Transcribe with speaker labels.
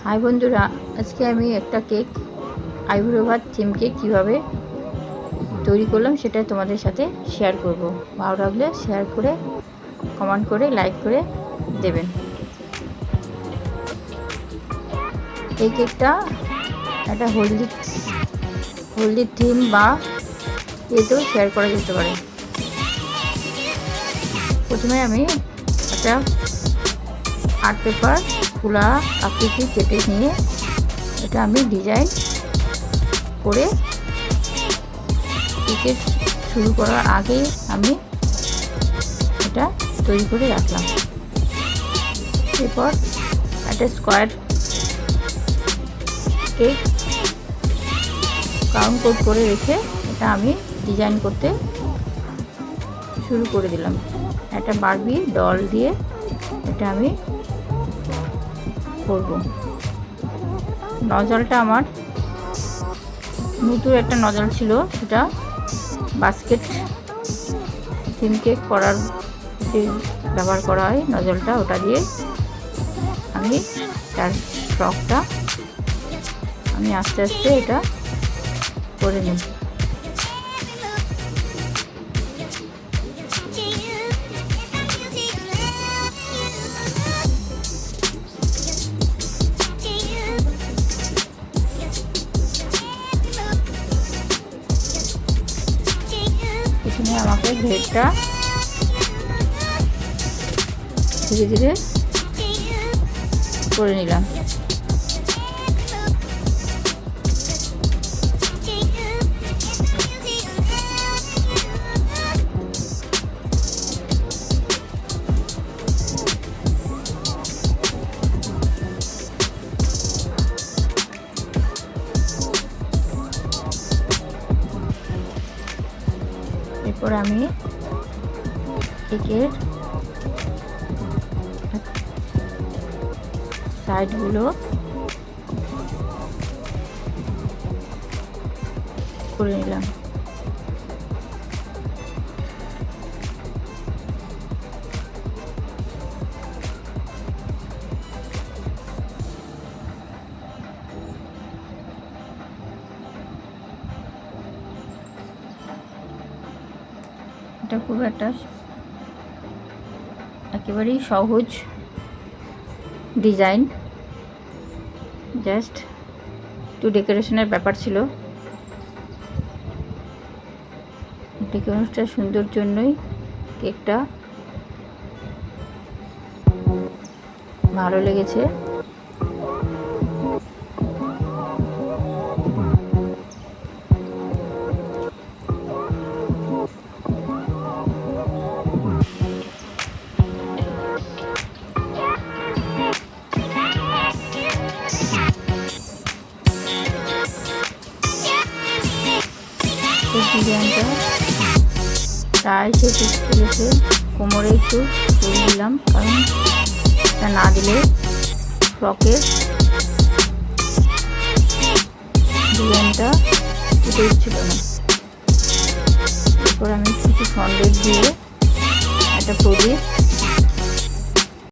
Speaker 1: High বন্ধুরা, আজকে আমি একটা কেক আইবুড়ো ভাত থিম কেক কীভাবে তৈরি করলাম সেটা তোমাদের সাথে শেয়ার করব। ভালো লাগলে শেয়ার করে, কমেন্ট করে, লাইক করে দেবেন। এই কেকটা একটা হলদি থিম বা এতেও শেয়ার করা যেতে পারে। প্রথমে আমি একটা আর্ট পেপার খোলা আকৃতি কেটে নিয়ে এটা আমি ডিজাইন করে কেকের শুরু করার আগেই আমি এটা তৈরি করে রাখলাম। এরপর একটা স্কোয়ার কেক কাউন্ট কোড করে রেখে এটা আমি ডিজাইন করতে শুরু করে দিলাম। একটা বারবি ডল দিয়ে এটা আমি করব। নজলটা আমার নতুন একটা নজল ছিল, সেটা বাস্কেট থিম কেক করার যে ব্যবহার করা হয় নজলটা, ওটা দিয়ে আমি তার স্ট্রকটা আমি আস্তে আস্তে এটা করে নিই। এখানে আমাকে ঘেরটা ধীরে ধীরে করে নিলাম। এরপর আমি কেকের সাইডগুলো করে নিলাম। এটা খুব একটা একেবারেই সহজ ডিজাইন, জাস্ট একটু ডেকোরেশনের ব্যাপার ছিল। ডেকোরেশনটা সুন্দর জন্যই কেকটা ভালো লেগেছে। ডিজাইনটা প্রায় শেষ চলেছে। কোমরে একটু ফুল দিলাম, কারণ এটা না দিলে ফ্রকের ডিজাইনটা ফুটে উঠছিল না। এরপর আমি কিছু সন্দেশ দিয়ে একটা প্রদীপ